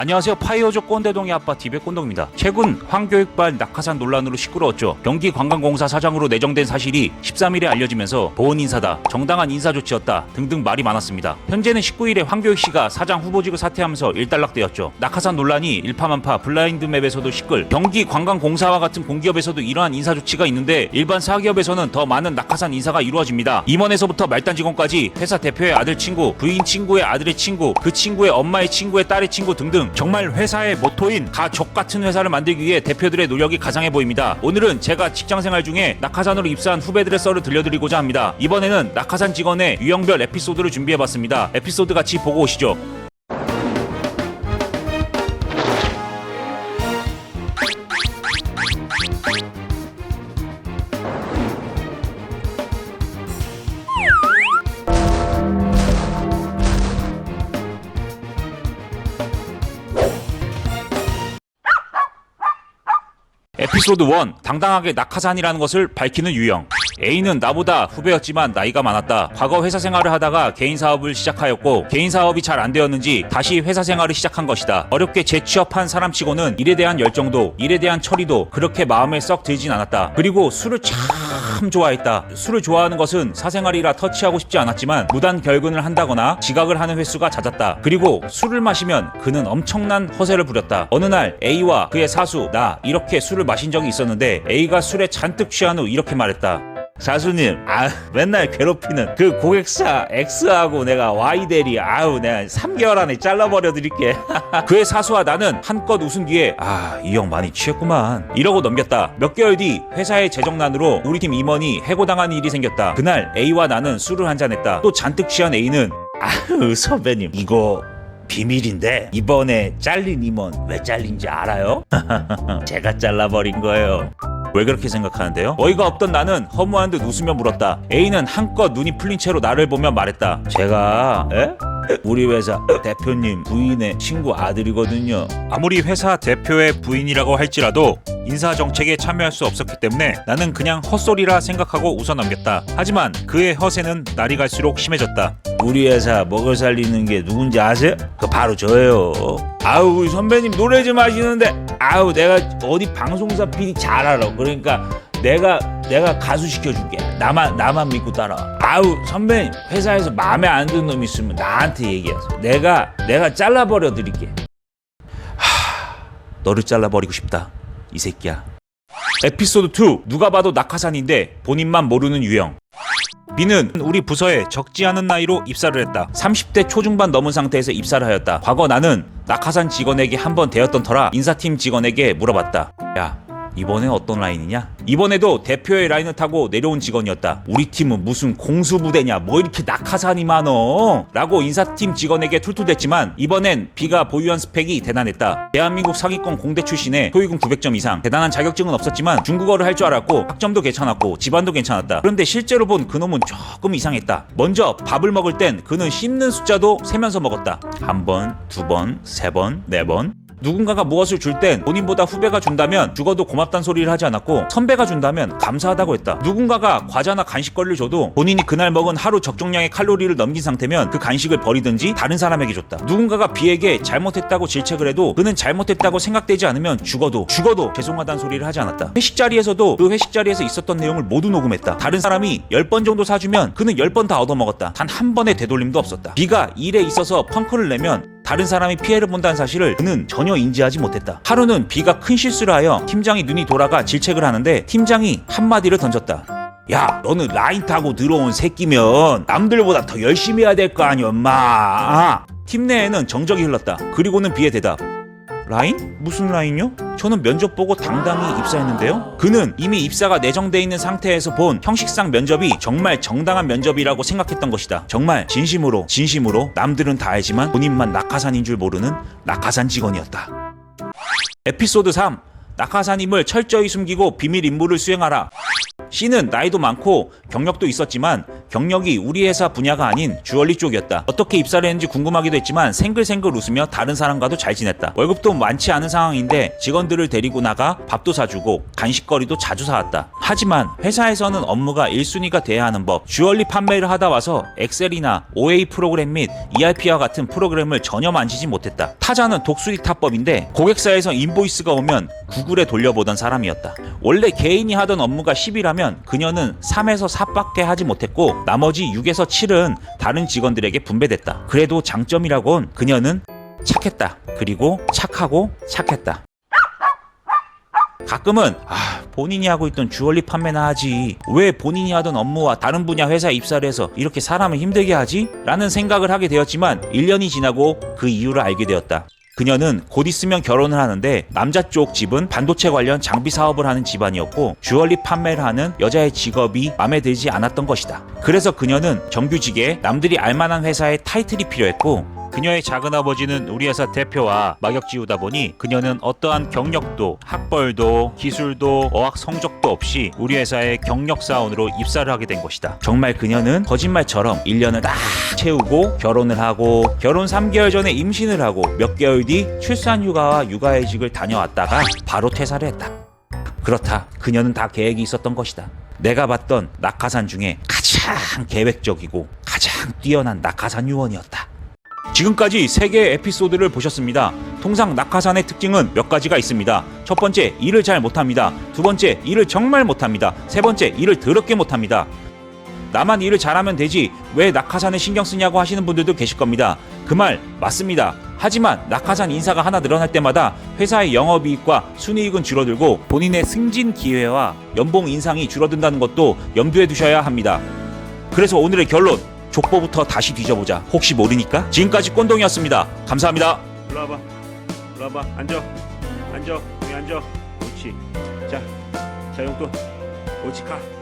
안녕하세요. 파이어족 꼰대동의 아빠 디베 꼰동입니다. 최근 황교익발 낙하산 논란으로 시끄러웠죠. 경기관광공사 사장으로 내정된 사실이 13일에 알려지면서 보은 인사다, 정당한 인사 조치였다 등등 말이 많았습니다. 현재는 19일에 황교익 씨가 사장 후보직을 사퇴하면서 일단락되었죠. 낙하산 논란이 일파만파, 블라인드맵에서도 시끌, 경기관광공사와 같은 공기업에서도 이러한 인사 조치가 있는데 일반 사기업에서는 더 많은 낙하산 인사가 이루어집니다. 임원에서부터 말단 직원까지 회사 대표의 아들 친구, 부인 친구의 아들의 친구, 그 친구의 엄마의 친구의 딸의 친구 등등 정말 회사의 모토인 가족 같은 회사를 만들기 위해 대표들의 노력이 가장해 보입니다. 오늘은 제가 직장생활 중에 낙하산으로 입사한 후배들의 썰을 들려드리고자 합니다. 이번에는 낙하산 직원의 유형별 에피소드를 준비해봤습니다. 에피소드 같이 보고 오시죠. 에피소드 1. 당당하게 낙하산이라는 것을 밝히는 유형. A는 나보다 후배였지만 나이가 많았다. 과거 회사 생활을 하다가 개인 사업을 시작하였고 개인 사업이 잘 안 되었는지 다시 회사 생활을 시작한 것이다. 어렵게 재취업한 사람치고는 일에 대한 열정도 일에 대한 처리도 그렇게 마음에 썩 들진 않았다. 그리고 술을 참 좋아했다. 술을 좋아하는 것은 사생활이라 터치하고 싶지 않았지만 무단 결근을 한다거나 지각을 하는 횟수가 잦았다. 그리고 술을 마시면 그는 엄청난 허세를 부렸다. 어느 날 A와 그의 사수, 나 이렇게 술을 마신 적이 있었는데 A가 술에 잔뜩 취한 후 이렇게 말했다. 사수님, 맨날 괴롭히는 그 고객사 X하고 내가 Y 대리 내가 3개월 안에 잘라버려 드릴게. 그의 사수와 나는 한껏 웃은 뒤에 이 형 많이 취했구만 이러고 넘겼다. 몇 개월 뒤 회사의 재정난으로 우리 팀 임원이 해고당한 일이 생겼다. 그날 A와 나는 술을 한잔했다. 또 잔뜩 취한 A는 선배님 이거 비밀인데 이번에 잘린 임원 왜 잘린지 알아요? 제가 잘라버린 거예요. 왜 그렇게 생각하는데요? 어이가 없던 나는 허무한 듯 웃으며 물었다. A는 한껏 눈이 풀린 채로 나를 보며 말했다. 제가 우리 회사 대표님 부인의 친구 아들이거든요. 아무리 회사 대표의 부인이라고 할지라도 인사정책에 참여할 수 없었기 때문에 나는 그냥 헛소리라 생각하고 웃어넘겼다. 하지만 그의 허세는 날이 갈수록 심해졌다. 우리 회사 먹여 살리는 게 누군지 아세요? 그 바로 저예요. 우리 선배님 노래 좀 하시는데 내가 어디 방송사 PD 잘 알아. 그러니까 내가 가수 시켜줄게. 나만 믿고 따라와. 선배님 회사에서 마음에 안 드는 놈 있으면 나한테 얘기하세요. 내가 잘라버려 드릴게. 너를 잘라버리고 싶다 이 새끼야. 에피소드 2. 누가 봐도 낙하산인데 본인만 모르는 유형. B는 우리 부서에 적지 않은 나이로 입사를 했다. 30대 초중반 넘은 상태에서 입사를 하였다. 과거 나는 낙하산 직원에게 한번 대었던 터라 인사팀 직원에게 물어봤다. 야, 이번엔 어떤 라인이냐? 이번에도 대표의 라인을 타고 내려온 직원이었다. 우리 팀은 무슨 공수부대냐, 뭐 이렇게 낙하산이 많어? 라고 인사팀 직원에게 툴툴댔지만 이번엔 B가 보유한 스펙이 대단했다. 대한민국 상위권 공대 출신에 토익은 900점 이상, 대단한 자격증은 없었지만 중국어를 할 줄 알았고 학점도 괜찮았고 집안도 괜찮았다. 그런데 실제로 본 그놈은 조금 이상했다. 먼저 밥을 먹을 땐 그는 씹는 숫자도 세면서 먹었다. 한 번, 두 번, 세 번, 네 번. 누군가가 무엇을 줄 땐 본인보다 후배가 준다면 죽어도 고맙단 소리를 하지 않았고 선배가 준다면 감사하다고 했다. 누군가가 과자나 간식거리를 줘도 본인이 그날 먹은 하루 적정량의 칼로리를 넘긴 상태면 그 간식을 버리든지 다른 사람에게 줬다. 누군가가 B에게 잘못했다고 질책을 해도 그는 잘못했다고 생각되지 않으면 죽어도 죄송하다는 소리를 하지 않았다. 회식 자리에서도 그 회식 자리에서 있었던 내용을 모두 녹음했다. 다른 사람이 10번 정도 사주면 그는 10번 다 얻어먹었다. 단 한 번의 되돌림도 없었다. B가 일에 있어서 펑크를 내면 다른 사람이 피해를 본다는 사실을 그는 전혀 인지하지 못했다. 하루는 B가 큰 실수를 하여 팀장이 눈이 돌아가 질책을 하는데 팀장이 한마디를 던졌다. 야, 너는 라인 타고 들어온 새끼면 남들보다 더 열심히 해야 될 거 아니야, 엄마. 팀 내에는 정적이 흘렀다. 그리고는 B의 대답. 라인? 무슨 라인요? 저는 면접 보고 당당히 입사했는데요. 그는 이미 입사가 내정돼 있는 상태에서 본 형식상 면접이 정말 정당한 면접이라고 생각했던 것이다. 정말 진심으로 남들은 다 알지만 본인만 낙하산인 줄 모르는 낙하산 직원이었다. 에피소드 3. 낙하산임을 철저히 숨기고 비밀 임무를 수행하라. C는 나이도 많고 경력도 있었지만 경력이 우리 회사 분야가 아닌 주얼리 쪽이었다. 어떻게 입사를 했는지 궁금하기도 했지만 생글생글 웃으며 다른 사람과도 잘 지냈다. 월급도 많지 않은 상황인데 직원들을 데리고 나가 밥도 사주고 간식거리도 자주 사왔다. 하지만 회사에서는 업무가 1순위가 돼야 하는 법, 주얼리 판매를 하다 와서 엑셀이나 OA 프로그램 및 ERP와 같은 프로그램을 전혀 만지지 못했다. 타자는 독수리 타법인데 고객사에서 인보이스가 오면 구글에 돌려보던 사람이었다. 원래 개인이 하던 업무가 10이라면 그녀는 3에서 4밖에 하지 못했고 나머지 6에서 7은 다른 직원들에게 분배됐다. 그래도 장점이라곤 그녀는 착했다. 그리고 착하고 착했다. 가끔은 본인이 하고 있던 주얼리 판매나 하지 왜 본인이 하던 업무와 다른 분야 회사에 입사를 해서 이렇게 사람을 힘들게 하지? 라는 생각을 하게 되었지만 1년이 지나고 그 이유를 알게 되었다. 그녀는 곧 있으면 결혼을 하는데 남자 쪽 집은 반도체 관련 장비 사업을 하는 집안이었고 주얼리 판매를 하는 여자의 직업이 마음에 들지 않았던 것이다. 그래서 그녀는 정규직에 남들이 알만한 회사의 타이틀이 필요했고 그녀의 작은아버지는 우리 회사 대표와 막역지우다 보니 그녀는 어떠한 경력도 학벌도 기술도 어학 성적도 없이 우리 회사의 경력사원으로 입사를 하게 된 것이다. 정말 그녀는 거짓말처럼 1년을 딱 채우고 결혼을 하고 결혼 3개월 전에 임신을 하고 몇 개월 뒤 출산휴가와 육아휴직을 다녀왔다가 바로 퇴사를 했다. 그렇다. 그녀는 다 계획이 있었던 것이다. 내가 봤던 낙하산 중에 가장 계획적이고 가장 뛰어난 낙하산 요원이었다. 지금까지 3개의 에피소드를 보셨습니다. 통상 낙하산의 특징은 몇 가지가 있습니다. 첫 번째, 일을 잘 못합니다. 두 번째, 일을 정말 못합니다. 세 번째, 일을 더럽게 못합니다. 나만 일을 잘하면 되지 왜 낙하산을 신경 쓰냐고 하시는 분들도 계실 겁니다. 그 말 맞습니다. 하지만 낙하산 인사가 하나 늘어날 때마다 회사의 영업이익과 순이익은 줄어들고 본인의 승진 기회와 연봉 인상이 줄어든다는 것도 염두에 두셔야 합니다. 그래서 오늘의 결론, 족보부터 다시 뒤져보자. 혹시 모르니까. 지금까지 꼰동이었습니다. 감사합니다. 일로 와봐. 일로 와봐. 앉아. 앉아. 여기 앉아. 옳지. 자 용돈. 옳지. 가.